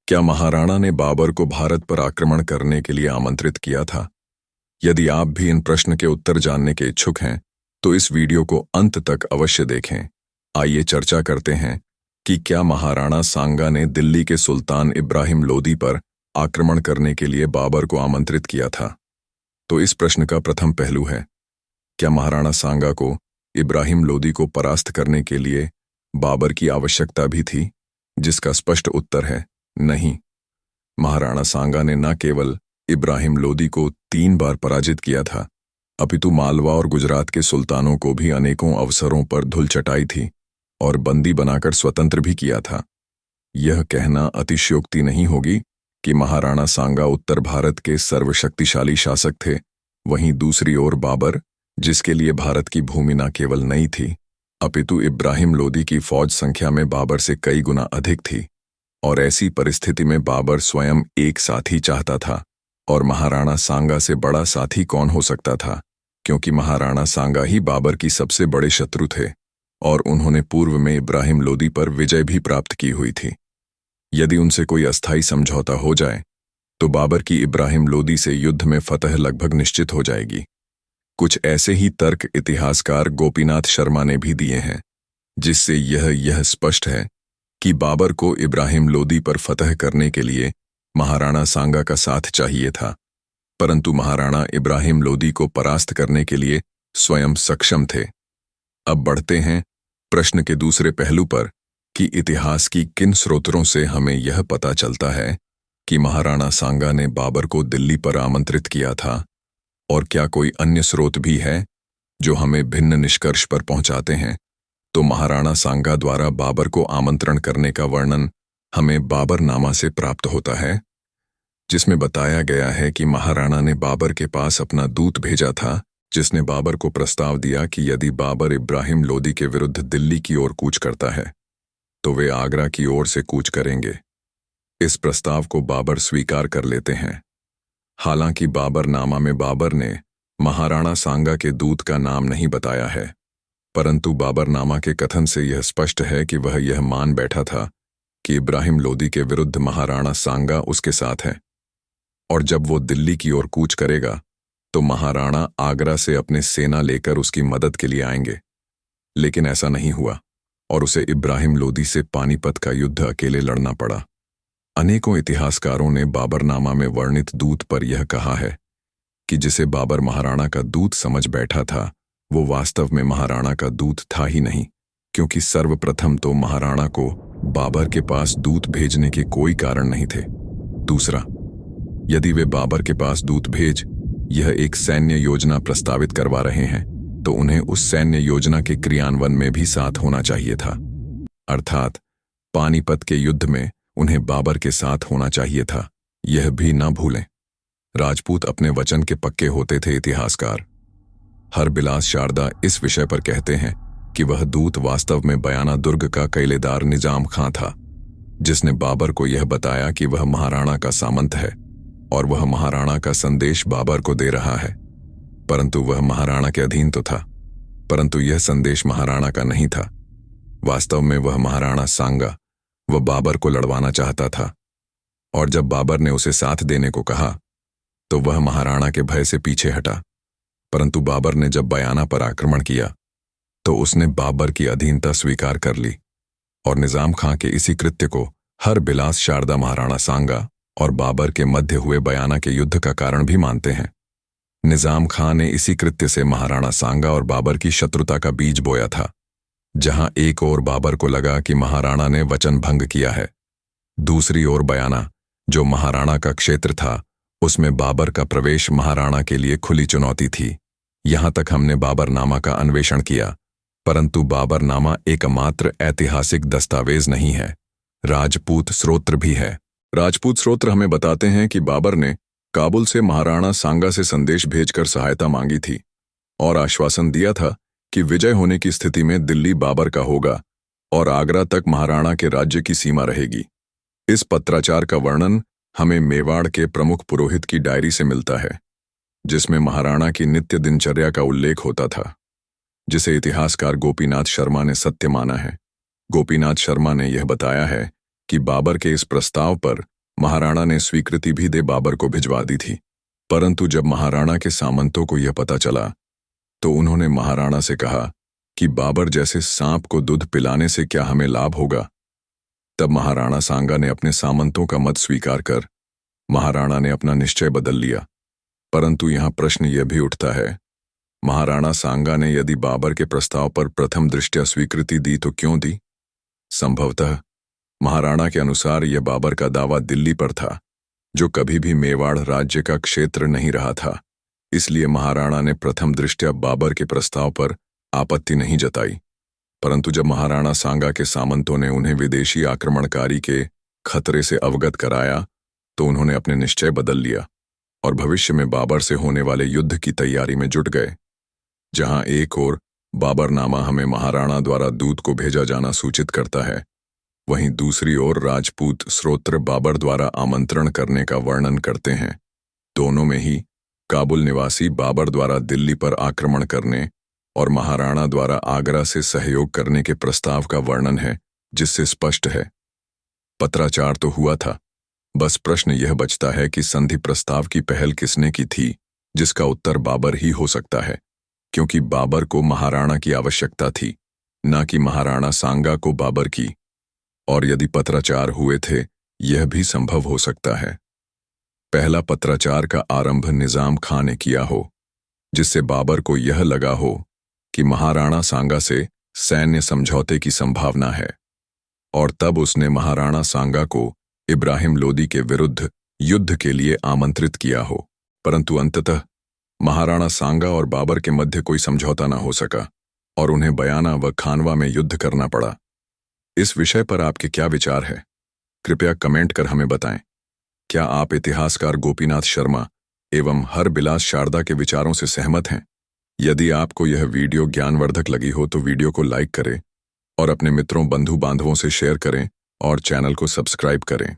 क्या महाराणा ने बाबर को भारत पर आक्रमण करने के लिए आमंत्रित किया था? यदि आप भी इन प्रश्न के उत्तर जानने के इच्छुक हैं, तो इस वीडियो को अंत तक अवश्य देखें। आइए चर्चा करते हैं कि क्या महाराणा सांगा ने दिल्ली के सुल्तान इब्राहिम लोदी पर आक्रमण करने के लिए बाबर को आमंत्रित किया था। तो इस प्रश्न का प्रथम पहलू है, क्या महाराणा सांगा को इब्राहिम लोदी को परास्त करने के लिए बाबर की आवश्यकता भी थी? जिसका स्पष्ट उत्तर है नहीं। महाराणा सांगा ने न केवल इब्राहिम लोदी को 3 बार पराजित किया था, अपितु मालवा और गुजरात के सुल्तानों को भी अनेकों अवसरों पर धूल चटाई थी और बंदी बनाकर स्वतंत्र भी किया था। यह कहना अतिशयोक्ति नहीं होगी कि महाराणा सांगा उत्तर भारत के सर्वशक्तिशाली शासक थे। वहीं दूसरी ओर बाबर, जिसके लिए भारत की भूमि न केवल नई थी, अपितु इब्राहिम लोदी की फौज संख्या में बाबर से कई गुना अधिक थी। और ऐसी परिस्थिति में बाबर स्वयं एक साथी चाहता था, और महाराणा सांगा से बड़ा साथी कौन हो सकता था, क्योंकि महाराणा सांगा ही बाबर की सबसे बड़े शत्रु थे और उन्होंने पूर्व में इब्राहिम लोदी पर विजय भी प्राप्त की हुई थी। यदि उनसे कोई अस्थायी समझौता हो जाए तो बाबर की इब्राहिम लोदी से युद्ध में फतह लगभग निश्चित हो जाएगी। कुछ ऐसे ही तर्क इतिहासकार गोपीनाथ शर्मा ने भी दिए हैं, जिससे यह स्पष्ट है कि बाबर को इब्राहिम लोदी पर फतह करने के लिए महाराणा सांगा का साथ चाहिए था, परंतु महाराणा इब्राहिम लोदी को परास्त करने के लिए स्वयं सक्षम थे। अब बढ़ते हैं प्रश्न के दूसरे पहलू पर कि इतिहास की किन स्रोतों से हमें यह पता चलता है कि महाराणा सांगा ने बाबर को दिल्ली पर आमंत्रित किया था, और क्या कोई अन्य स्रोत भी है जो हमें भिन्न निष्कर्ष पर पहुंचाते हैं। तो महाराणा सांगा द्वारा बाबर को आमंत्रण करने का वर्णन हमें बाबरनामा से प्राप्त होता है, जिसमें बताया गया है कि महाराणा ने बाबर के पास अपना दूत भेजा था, जिसने बाबर को प्रस्ताव दिया कि यदि बाबर इब्राहिम लोदी के विरुद्ध दिल्ली की ओर कूच करता है तो वे आगरा की ओर से कूच करेंगे। इस प्रस्ताव को बाबर स्वीकार कर लेते हैं। हालांकि बाबरनामा में बाबर ने महाराणा सांगा के दूत का नाम नहीं बताया है, परंतु बाबरनामा के कथन से यह स्पष्ट है कि वह यह मान बैठा था कि इब्राहिम लोदी के विरुद्ध महाराणा सांगा उसके साथ है, और जब वो दिल्ली की ओर कूच करेगा तो महाराणा आगरा से अपने सेना लेकर उसकी मदद के लिए आएंगे। लेकिन ऐसा नहीं हुआ और उसे इब्राहिम लोदी से पानीपत का युद्ध अकेले लड़ना पड़ा। अनेकों इतिहासकारों ने बाबरनामा में वर्णित दूत पर यह कहा है कि जिसे बाबर महाराणा का दूत समझ बैठा था, वो वास्तव में महाराणा का दूत था ही नहीं, क्योंकि सर्वप्रथम तो महाराणा को बाबर के पास दूत भेजने के कोई कारण नहीं थे। दूसरा, यदि वे बाबर के पास दूत भेज यह एक सैन्य योजना प्रस्तावित करवा रहे हैं, तो उन्हें उस सैन्य योजना के क्रियान्वयन में भी साथ होना चाहिए था। अर्थात पानीपत के युद्ध में उन्हें बाबर के साथ होना चाहिए था। यह भी न भूलें, राजपूत अपने वचन के पक्के होते थे। इतिहासकार हरबिलास शारदा इस विषय पर कहते हैं कि वह दूत वास्तव में बयाना दुर्ग का कैलेदार निजाम खां था, जिसने बाबर को यह बताया कि वह महाराणा का सामंत है और वह महाराणा का संदेश बाबर को दे रहा है। परंतु वह महाराणा के अधीन तो था, परंतु यह संदेश महाराणा का नहीं था। वास्तव में वह महाराणा सांगा वह बाबर को लड़वाना चाहता था, और जब बाबर ने उसे साथ देने को कहा तो वह महाराणा के भय से पीछे हटा। परंतु बाबर ने जब बयाना पर आक्रमण किया तो उसने बाबर की अधीनता स्वीकार कर ली, और निजाम खां के इसी कृत्य को हरबिलास शारदा महाराणा सांगा और बाबर के मध्य हुए बयाना के युद्ध का कारण भी मानते हैं। निजाम खां ने इसी कृत्य से महाराणा सांगा और बाबर की शत्रुता का बीज बोया था। जहां एक ओर बाबर को लगा कि महाराणा ने वचन भंग किया है, दूसरी ओर बयाना, जो महाराणा का क्षेत्र था, उसमें बाबर का प्रवेश महाराणा के लिए खुली चुनौती थी। यहां तक हमने बाबरनामा का अन्वेषण किया, परंतु बाबरनामा एकमात्र ऐतिहासिक दस्तावेज नहीं है, राजपूत स्रोत्र भी है। राजपूत स्रोत्र हमें बताते हैं कि बाबर ने काबुल से महाराणा सांगा से संदेश भेजकर सहायता मांगी थी और आश्वासन दिया था कि विजय होने की स्थिति में दिल्ली बाबर का होगा और आगरा तक महाराणा के राज्य की सीमा रहेगी। इस पत्राचार का वर्णन हमें मेवाड़ के प्रमुख पुरोहित की डायरी से मिलता है, जिसमें महाराणा की नित्य दिनचर्या का उल्लेख होता था, जिसे इतिहासकार गोपीनाथ शर्मा ने सत्य माना है। गोपीनाथ शर्मा ने यह बताया है कि बाबर के इस प्रस्ताव पर महाराणा ने स्वीकृति भी दे बाबर को भिजवा दी थी। परंतु जब महाराणा के सामंतों को यह पता चला तो उन्होंने महाराणा से कहा कि बाबर जैसे सांप को दूध पिलाने से क्या हमें लाभ होगा। तब महाराणा सांगा ने अपने सामंतों का मत स्वीकार कर महाराणा ने अपना निश्चय बदल लिया। परंतु यहां प्रश्न यह भी उठता है, महाराणा सांगा ने यदि बाबर के प्रस्ताव पर प्रथम दृष्टया स्वीकृति दी तो क्यों दी? संभवतः महाराणा के अनुसार यह बाबर का दावा दिल्ली पर था, जो कभी भी मेवाड़ राज्य का क्षेत्र नहीं रहा था। इसलिए महाराणा ने प्रथम दृष्टया बाबर के प्रस्ताव पर आपत्ति नहीं जताई। परंतु जब महाराणा सांगा के सामंतों ने उन्हें विदेशी आक्रमणकारी के खतरे से अवगत कराया तो उन्होंने अपने निश्चय बदल लिया और भविष्य में बाबर से होने वाले युद्ध की तैयारी में जुट गए। जहां एक ओर बाबरनामा हमें महाराणा द्वारा दूत को भेजा जाना सूचित करता है, वहीं दूसरी ओर राजपूत स्रोत्र बाबर द्वारा आमंत्रण करने का वर्णन करते हैं। दोनों में ही काबुल निवासी बाबर द्वारा दिल्ली पर आक्रमण करने और महाराणा द्वारा आगरा से सहयोग करने के प्रस्ताव का वर्णन है, जिससे स्पष्ट है पत्राचार तो हुआ था। बस प्रश्न यह बचता है कि संधि प्रस्ताव की पहल किसने की थी, जिसका उत्तर बाबर ही हो सकता है, क्योंकि बाबर को महाराणा की आवश्यकता थी, न कि महाराणा सांगा को बाबर की। और यदि पत्राचार हुए थे, यह भी संभव हो सकता है पहला पत्राचार का आरंभ निजाम खां ने किया हो, जिससे बाबर को यह लगा हो कि महाराणा सांगा से सैन्य समझौते की संभावना है, और तब उसने महाराणा सांगा को इब्राहिम लोदी के विरुद्ध युद्ध के लिए आमंत्रित किया हो। परंतु अंततः महाराणा सांगा और बाबर के मध्य कोई समझौता न हो सका और उन्हें बयाना व खानवा में युद्ध करना पड़ा। इस विषय पर आपके क्या विचार है? कृपया कमेंट कर हमें बताएं। क्या आप इतिहासकार गोपीनाथ शर्मा एवं हरबिलास शारदा के विचारों से सहमत हैं? यदि आपको यह वीडियो ज्ञानवर्धक लगी हो तो वीडियो को लाइक करें और अपने मित्रों बंधु बांधवों से शेयर करें और चैनल को सब्सक्राइब करें।